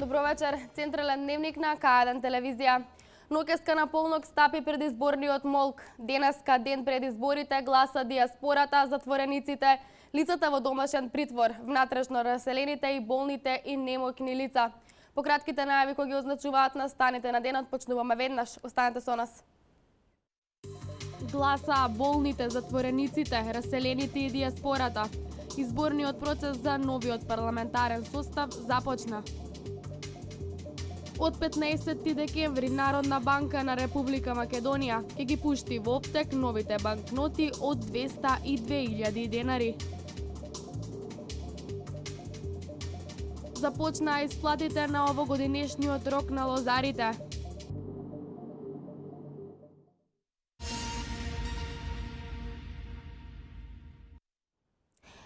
Добро вечер. Централен дневник на К1 телевизија. Ноќеска на полнок стапи предизборниот молк. Денеска, ден пред изборите, гласа дијаспората, затворениците, лицата во домашен притвор, внатрешно раселените и болните и немоќни лица. По кратките најави кои ги означуваат настаните на денот, почнуваме веднаш. Останете со нас. Гласа болните, затворениците, раселените и дијаспората. Изборниот процес за новиот парламентарен состав започна. Од 15 декември Народна банка на Република Македонија ќе ги пушти во оптек новите банкноти од 200 и 2000 денари. Започнаа исплатите на овогодинешниот рок на лозарите.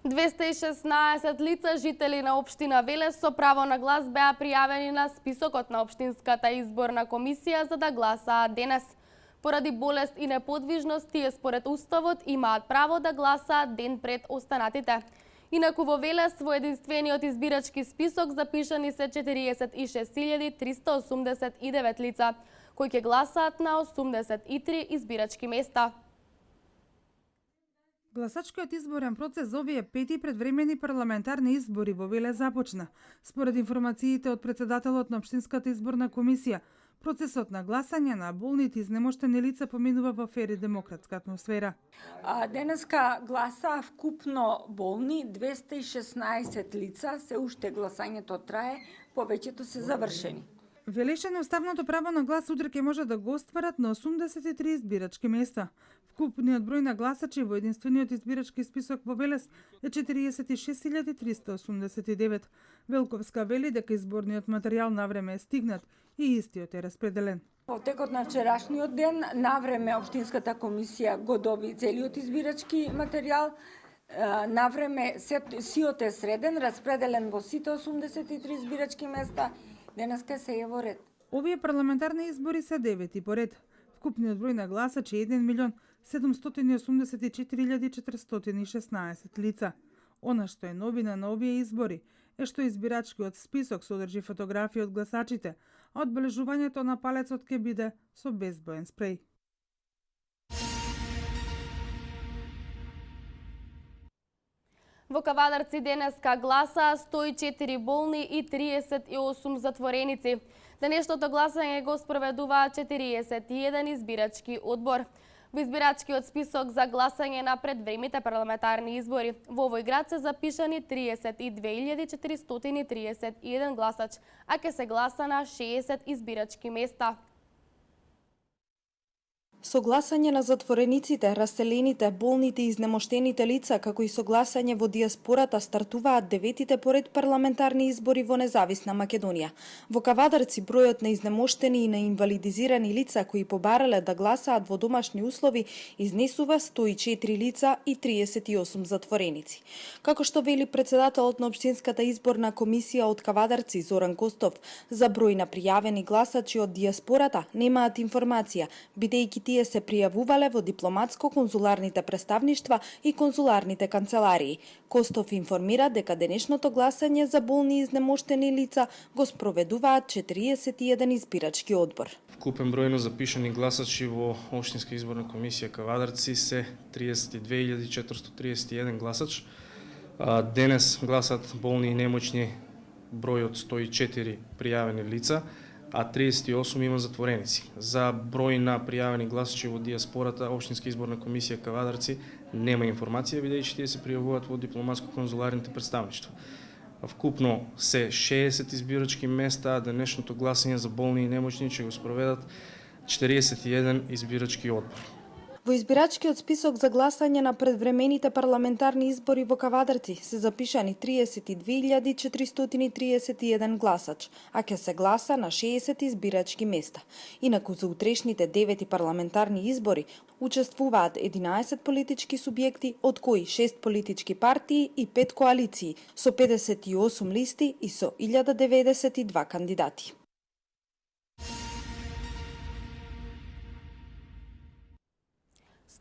...216 лица жители на општина Велес со право на глас беа пријавени на списокот на Општинската изборна комисија за да гласаат денес. Поради болест и неподвижност, тие според Уставот имаат право да гласаат ден пред останатите. Инаку во Велес во единствениот избирачки список запишани се 46.389 лица, кои ќе гласаат на 83 избирачки места. Гласачкиот изборен процес за овие пети предвремени парламентарни избори во Велес започна. Според информациите од председателот на Општинската изборна комисија, процесот на гласање на болните и изнемоштени лица поминува во фер и демократска атмосфера. Денеска гласа вкупно болни 216 лица, се уште гласањето трае, повеќето се завршени. Велешани уставното право на глас утре ќе може да го остварат на 83 избирачки места. Вкупниот број на гласачи во единствениот избирачки список во Велес е 46.389. Велковска вели дека изборниот материјал навреме е стигнат и истиот е распределен. Во текот на вчерашниот ден, навреме Општинската комисија го доби целиот избирачки материјал. Навреме сиот е среден, распределен во сите 83 избирачки места. Денеска се е во ред. Овие парламентарни избори се девети по ред. Вкупниот број на гласачи е 1.784.416 лица. Она што е новина на овие избори е што избирачкиот список содржи фотографии од гласачите, а одбележувањето на палецот ќе биде со безбоен спреј. Во Кавадарци денеска гласа 104 болни и 38 затвореници. Денешното гласање го спроведува 41 избирачки одбор. Во избирачкиот список за гласање на предвремите парламентарни избори во овој град се запишани 32.431 гласач, а ќе се гласа на 60 избирачки места. Со гласање на затворениците, раселените, болните и изнемоштените лица, како и со гласање во дијаспората, стартуваат деветите поред парламентарни избори во независна Македонија. Во Кавадарци бројот на изнемоштени и на инвалидизирани лица кои побарале да гласаат во домашни услови изнесува 104 лица и 38 затвореници. Како што вели председателот на Општинската изборна комисија од Кавадарци Зоран Костов, за број на пријавени гласачи од дијаспората немаат информација, бидејќи тие се пријавувале во дипломатско-конзуларните представништва и конзуларните канцеларии. Костов информира дека денешното гласање за болни и изнемоштени лица го спроведуваат 41 избирачки одбор. Вкупен број на запишани гласачи во Општинска изборна комисија Кавадарци се 32.431 гласач. Денес гласат болни и немоćни број од 104 пријавени лица, а 38 има затвореници. За број на пријавени гласачи во дијаспората, Општинска изборна комисија Кавадарци нема информација, бидејќи тие се пријавуваат во дипломатско-конзуларните представништва. Вкупно се 60 избирачки места, а денешното гласање за болни и немоćни ќе го спроведат 41 избирачки одбор. Во избирачкиот список за гласање на предвремените парламентарни избори во Кавадарци се запишани 32.431 гласач, а ќе се гласа на 60 избирачки места. Инаку за утрешните девети парламентарни избори учествуваат 11 политички субјекти, од кои 6 политички партии и 5 коалиции, со 58 листи и со 1092 кандидати.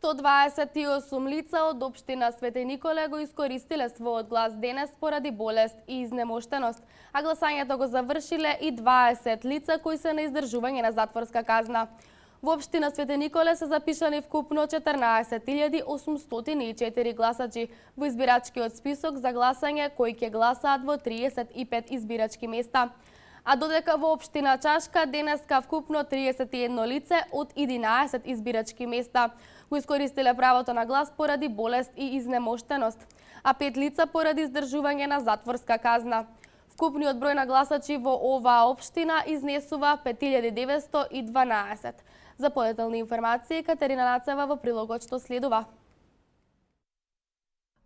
128 лица од општина Свети Николе го искористиле својот глас денес поради болест и изнемоштеност, а гласањето го завршиле и 20 лица кои се на издржување на затворска казна. Во општина Свети Николе се запишани вкупно 14.804 гласачи во избирачкиот список за гласање кои ќе гласаат во 35 избирачки места. А додека во општина Чашка денеска вкупно 31 лице од 11 избирачки места го искористиле правото на глас поради болест и изнемоштеност, а 5 лица поради издржување на затворска казна. Вкупниот број на гласачи во оваа општина изнесува 5912. За подетални информации, Катерина Нацева во прилогот што следува.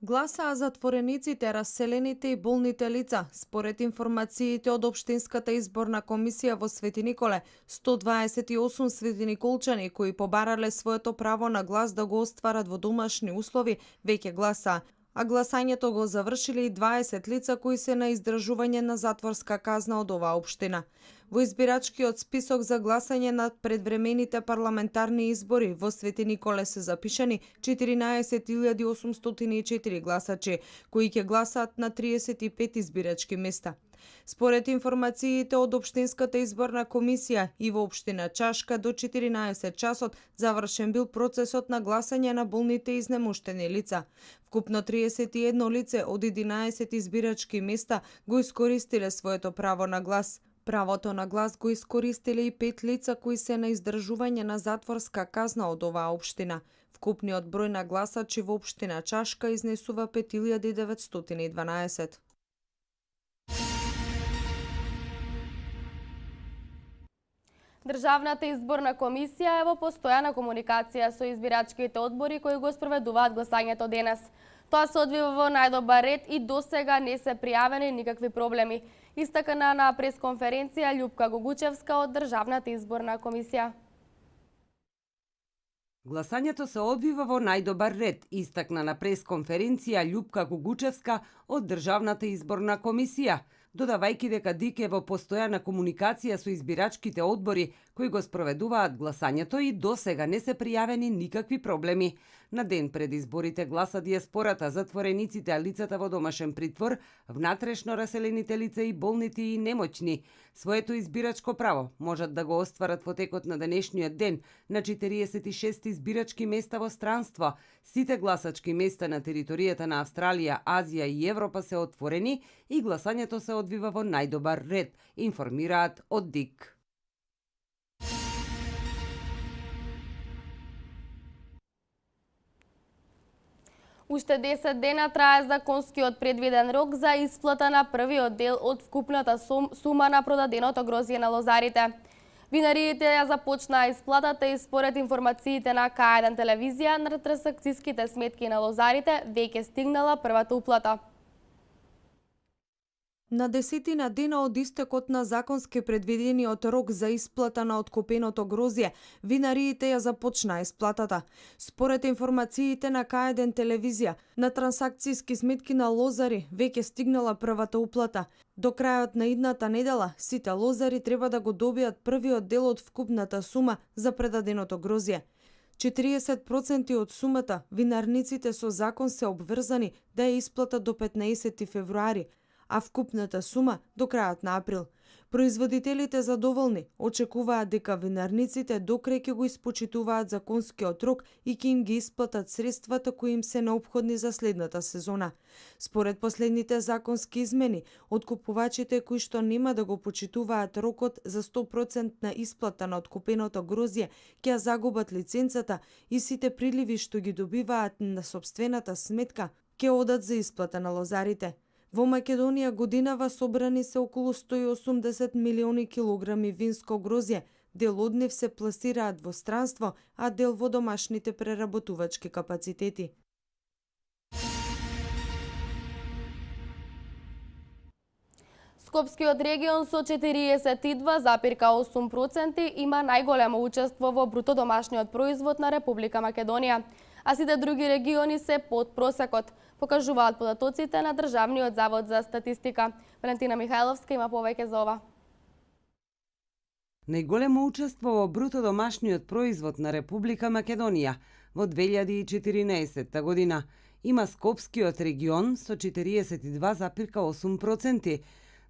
Гласаа затворениците, раселените и болните лица. Според информациите од Општинската изборна комисија во Свети Николе, 128 светиниколчани кои побарале своето право на глас да го остварат во домашни услови, веќе гласаа. А гласањето го завршиле и 20 лица кои се на издржување на затворска казна од оваа општина. Во избирачкиот список за гласање на предвремените парламентарни избори во Свети Николе се запишани 14.804 гласачи, кои ќе гласаат на 35 избирачки места. Според информациите од Општинската изборна комисија и во општина Чашка до 14 часот завршен бил процесот на гласање на болните и изнемоштени лица. Вкупно 31 лице од 11 избирачки места го искористиле своето право на глас. Правото на глас го искористиле и 5 лица кои се на издржување на затворска казна од оваа општина. Вкупниот број на гласачи во општина Чашка изнесува 5912. Државната изборна комисија е во постојана комуникација со избирачките одбори кои го спроведуваат гласањето денес. Тоа се одвива во најдобар ред и досега не се пријавени никакви проблеми, истакана на пресконференција Љупка Гогучевска од Државната изборна комисија. Гласањето се одвива во најдобар ред, истакна на пресконференција Љупка Гогучевска од Државната изборна комисија, додавајќи дека ДИК е во постојана комуникација со избирачките одбори кои го спроведуваат гласањето и досега не се пријавени никакви проблеми. На ден пред изборите гласа дијаспората, затворениците, а лицата во домашен притвор, внатрешно раселените лица и болните и немоćни. Своето избирачко право можат да го остварат во текот на денешниот ден на 46 избирачки места во странство. Сите гласачки места на територијата на Австралија, Азија и Европа се отворени и гласањето се одвива во најдобар ред, информираат од ДИК. Уште 10 дена трае законскиот предвиден рок за исплата на првиот дел од вкупната сума на продаденото грозје на лозарите. Винариите ја започнаа исплатата и според информациите на К1 телевизија на трансакцијските сметки на лозарите веќе стигнала првата уплата. На 10 дена од истекот на законски предвидениот рок за исплата на откупеното грозје, винариите ја започнаа исплатата. Според информациите на К1 телевизија, на трансакцијски сметки на лозари веќе стигнала првата уплата. До крајот на идната недела, сите лозари треба да го добијат првиот дел од вкупната сума за предаденото грозје. 40% од сумата винарниците со закон се обврзани да ја исплатат до 15 февруари, а вкупната сума до крајот на април. Производителите задоволни очекуваат дека винарниците до крај ќе го испочитуваат законскиот рок и ќе им ги исплатат средствата кои им се неопходни за следната сезона. Според последните законски измени, откупувачите кои што нема да го почитуваат рокот за 100% исплата на откупеното грозје ќе загубат лиценцата и сите приливи што ги добиваат на сопствената сметка ќе одат за исплата на лозарите. Во Македонија годинава собрани се околу 180 милиони килограми винско грозје, дел од нив се пласираат во странство, а дел во домашните преработувачки капацитети. Скопскиот регион со 42,8% има најголемо учество во бруто домашниот производ на Република Македонија, а сите други региони се под просекот, покажуваат податоците на Државниот завод за статистика. Валентина Михајловска има повеќе за ова. Најголемо учество во бруто домашниот производ на Република Македонија во 2014 година има Скопскиот регион со 42,8%,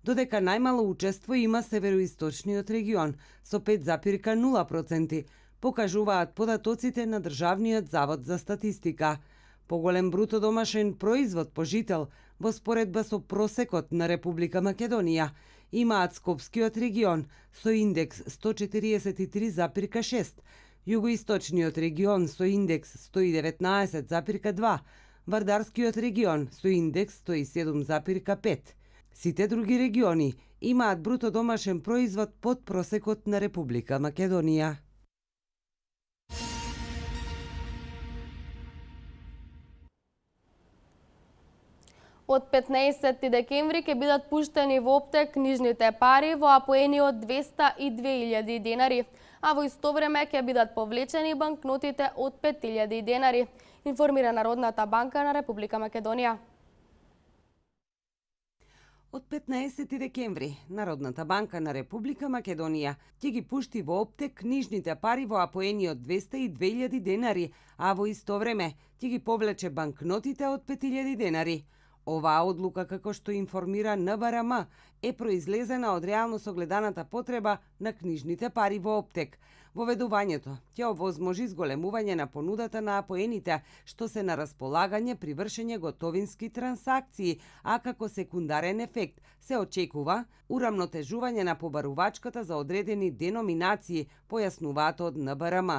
додека најмало учество има Североисточниот регион со 5,0%, покажуваат податоците на Државниот завод за статистика. Поголем бруто домашен производ по жител во споредба со просекот на Република Македонија имаат Скопскиот регион со индекс 143,6, Југоисточниот регион со индекс 119,2, Вардарскиот регион со индекс 107,5. Сите други региони имаат бруто домашен производ под просекот на Република Македонија. Од 15 декември ќе бидат пуштени во оптек книжните пари во апоени од 202.000 денари, а во исто време ќе бидат повлечени банкнотите од 5.000 денари, информира Народната банка на Република Македонија. Од 15 декември, Народната банка на Република Македонија ќе ги пушти во оптек книжните пари во апоени од 202.000 денари, а во исто време ќе ги повлече банкнотите од 5.000 денари. Оваа одлука, како што информира НБРМ, е произлезена од реално согледаната потреба на книжните пари во оптек. Воведувањето ќе овозможи зголемување на понудата на апоените, што се на располагање при вршење готовински трансакции, а како секундарен ефект се очекува урамнотежување на побарувачката за одредени деноминации, појаснуваат од НБРМ.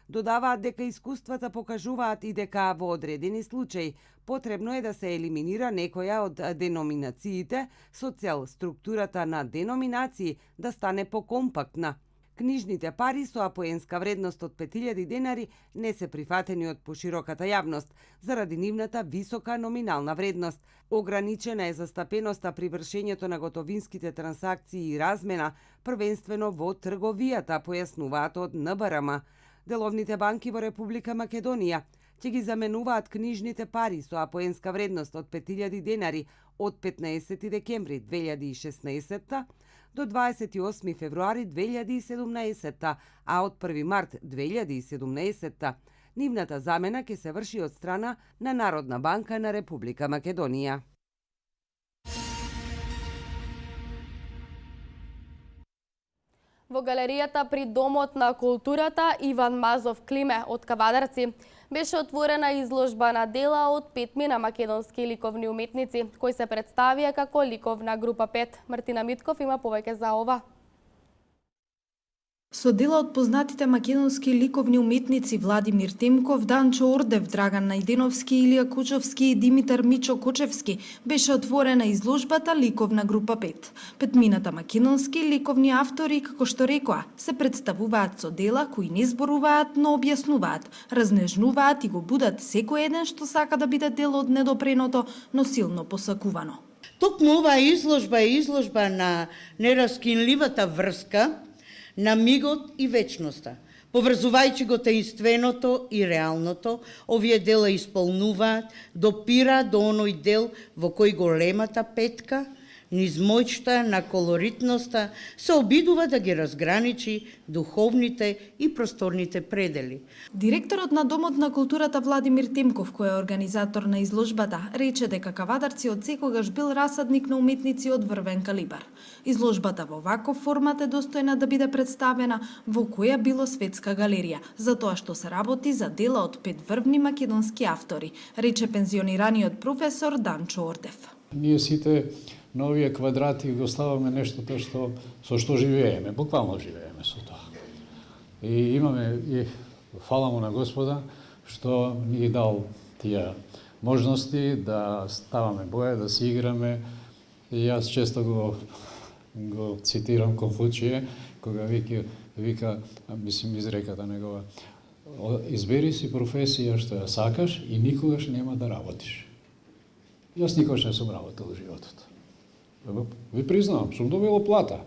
Додаваат дека искуствата покажуваат и дека во одредени случаи потребно е да се елиминира некоја од деноминациите со цел структурата на деноминации да стане покомпактна. Книжните пари со апоенска вредност од 5.000 денари не се прифатени од пошироката јавност заради нивната висока номинална вредност. Ограничена е застапеноста при вршењето на готовинските трансакции и размена, првенствено во трговијата, појаснуваат од НБРМ. Деловните банки во Република Македонија ќе ги заменуваат книжните пари со апоенска вредност од 5.000 денари од 15 декември 2016 до 28 февруари 2017, а од 1 март 2017 нивната замена ќе се врши од страна на Народна банка на Република Македонија. Во галеријата при Домот на културата Иван Мазов Климе од Кавадарци беше отворена изложба на дела од 5 македонски ликовни уметници, кои се представија како ликовна група 5. Мартина Митков има повеќе за ова. Со дела од познатите македонски ликовни уметници Владимир Темков, Данчо Ордев, Драган Најденовски, Илија Кучовски и Димитар Мичо Кочевски беше отворена изложбата Ликовна група 5. Петмината македонски ликовни автори, како што рекоа, се представуваат со дела кои не зборуваат, но објаснуваат, разнежнуваат и го будат секој еден што сака да биде дел од недопреното, но силно посакувано. Токму оваа изложба е изложба на нераскинливата врска на мигот и вечноста. Поврзувајќи го таинственото и реалното, овие дела исполнуваат, допираат до оној дел во кој големата петка, низ моќта на колоритноста, се обидува да ги разграничи духовните и просторните предели. Директорот на Домот на културата Владимир Темков, кој е организатор на изложбата, рече дека Кавадарци од секогаш бил расадник на уметници од врвен калибар. Изложбата во ваков формат е достојна да биде представена во која било светска галерија, затоа што се работи за дела од 5 врвни македонски автори, рече пензионираниот професор Данчо Ордев. Ние сите на овие квадрати го ставаме нештото со што живееме, буквално живееме со тоа. И имаме и фала му на Господа што ни ги дал тие можности да ставаме боја, да си играме. И јас често го цитирам Конфуција, кога вика, мислим изреката негова, избери си професија што ја сакаш и никогаш нема да работиш. Јас никогаш не сум работел во животот. Ви признавам, сум добил плата,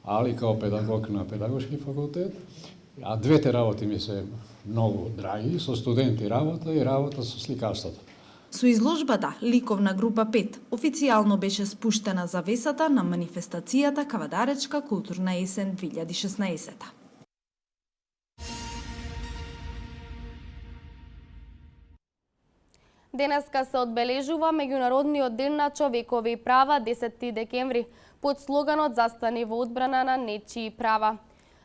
али као педагог на педагошки факултет, а двете работи ми се многу драги, со студенти работа и работа со сликарството. Со изложбата Ликовна група 5 официјално беше спуштена завесата на манифестацијата Кавадаречка културна есен 2016. Денеска се одбележува Меѓународниот ден на човекови права 10 декември под слоганот "Застани во одбрана на нечии права".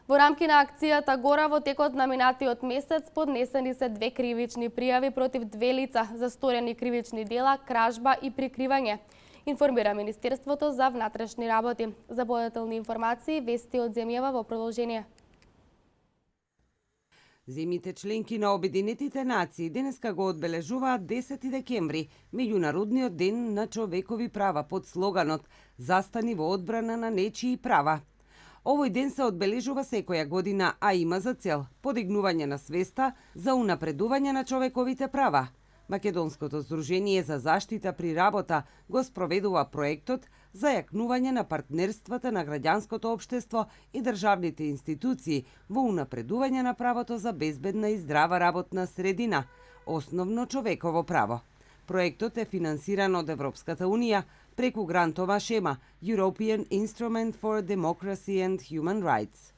Во рамки на акцијата Гора во текот на минатиот месец поднесени се 2 кривични пријави против 2 лица за сторени кривични дела, кражба и прикривање, информира Министерството за внатрешни работи. За подетелни информации, вести од земјава во продолжение. Земјите членки на Обединетите нации денеска го одбележуваат 10 декември, Меѓународниот ден на човекови права под слоганот "Застани во одбрана на нечии права". Овој ден се одбележува секоја година, а има за цел подигнување на свеста за унапредување на човековите права. Македонското здружение за заштита при работа го спроведува проектот за јакнување на партнерствата на граѓанското општество и државните институции во унапредување на правото за безбедна и здрава работна средина, основно човеково право. Проектот е финансиран од Европската Унија преку грантова шема European Instrument for Democracy and Human Rights.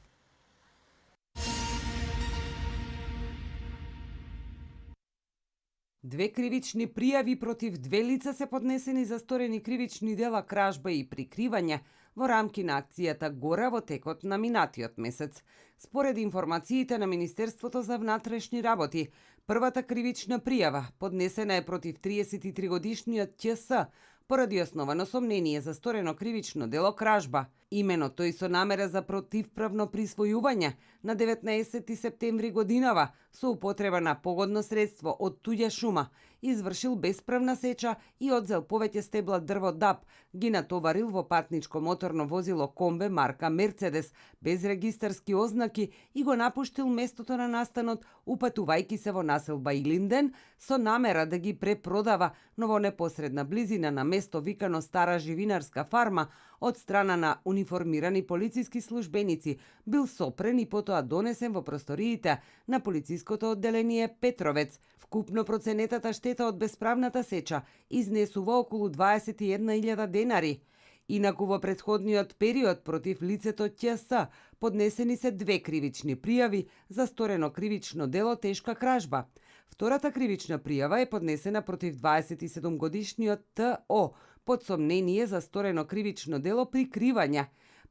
Две кривични пријави против 2 лица се поднесени за сторени кривични дела, кражба и прикривање во рамки на акцијата Гора во текот на минатиот месец. Според информациите на Министерството за внатрешни работи, првата кривична пријава поднесена е против 33 годишниот ќс поради основано сомнение за сторено кривично дело кражба. Имено тој со намера за противправно присвојување на 19 септември годинава со употреба на погодно средство од туѓа шума, извршил бесправна сеча и одзел повеќе стебла дрво даб, ги натоварил во патничко моторно возило комбе марка Мерцедес без регистарски ознаки и го напуштил местото на настанот, упатувајќи се во населба Илинден со намера да ги препродава, но во непосредна близина на место викано Стара живинарска фарма од страна на униформирани полициски службеници бил сопрен и потоа донесен во просториите на полициското одделение Петровец. Вкупно проценетата штета од бесправната сеча изнесува околу 21.000 денари. Инаку во претходниот период против лицето ќс поднесени се 2 кривични пријави за сторено кривично дело тешка кражба. Втората кривична пријава е поднесена против 27 годишниот ТО под сомнение за сторено кривично дело прикривање.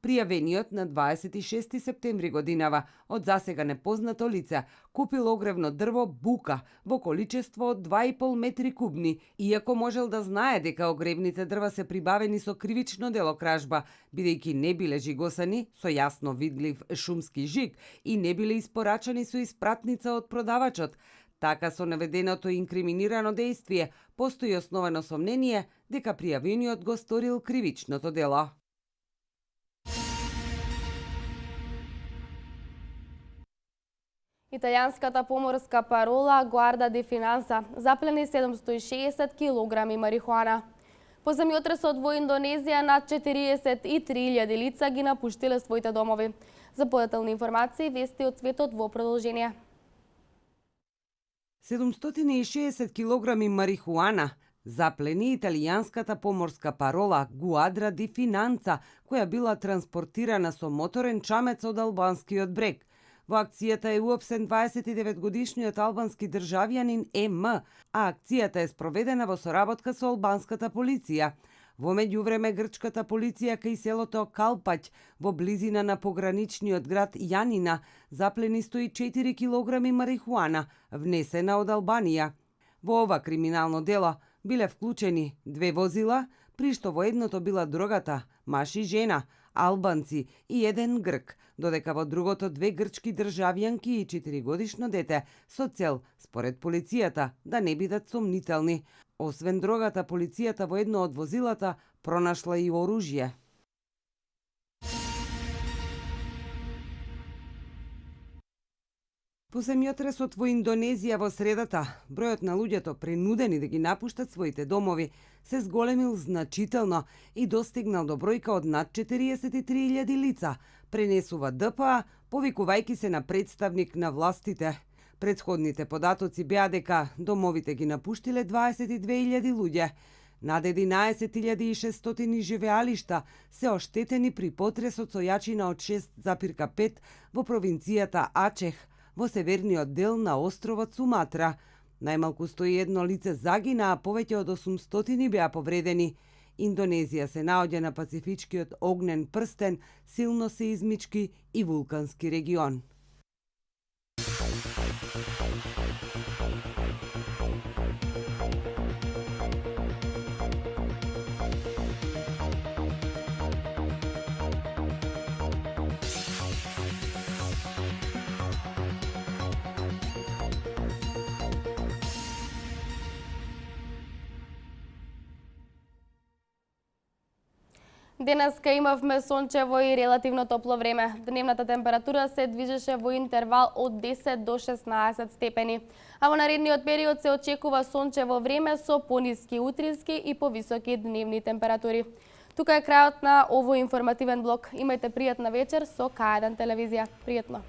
Пријавениот на 26 септември годинава од засега непознато лице купил огревно дрво бука во количество од 2,5 метри кубни, иако можел да знае дека огревните дрва се прибавени со кривично дело кражба, бидејќи не биле жигосани со јасно видлив шумски жиг и не биле испорачани со испратница од продавачот. Така со наведеното инкриминирано дејствие постои основано сомнение дека пријавениот го сторил кривичното дело. Италијанската поморска парола Guarda di Finanza заплени 760 килограми марихуана. По земјотресот во Индонезија над 43.000 лица ги напуштиле своите домови. За подетелни информации, вести од светот во продолжение. 760 килограми марихуана заплени италијанската поморска парола Guarda di Finanza, која била транспортирана со моторен чамец од албанскиот брег. Во акцијата е уопсен 29-годишниот албански државјанин М, а акцијата е спроведена во соработка со албанската полиција. Во меѓувреме грчката полиција кај селото Калпаќ во близина на пограничниот град Јанина заплени 104 килограми марихуана внесена од Албанија. Во ова криминално дело биле вклучени 2 возила, при што во едното била другата маж и жена, албанци и 1 грк, додека во другото 2 грчки државјанки и 4-годишно дете со цел, според полицијата, да не бидат сомнителни. Освен дрогата, полицијата во едно од возилата пронашла и оружје. По земјотресот во Индонезија во средата, бројот на луѓето принудени да ги напуштат своите домови се зголемил значително и достигнал до бројка од над 43.000 лица, пренесува ДПА, повикувајќи се на представник на властите. Предходните податоци беа дека домовите ги напуштиле 22.000 луѓе. Над 11.600 живеалишта се оштетени при потресот со јачина од 6,5 во провинцијата Ачех, во северниот дел на островот Суматра. Најмалку 101 лице загина, а повеќе од 800 беа повредени. Индонезија се наоѓа на пацифичкиот огнен прстен, силно сеизмички и вулкански регион. Денеска имавме сончево и релативно топло време. Дневната температура се движеше во интервал од 10 до 16 степени. А во наредниот период се очекува сончево време со пониски утрински и повисоки дневни температури. Тука е крајот на овој информативен блок. Имајте пријатна вечер со К1 телевизија. Пријатно!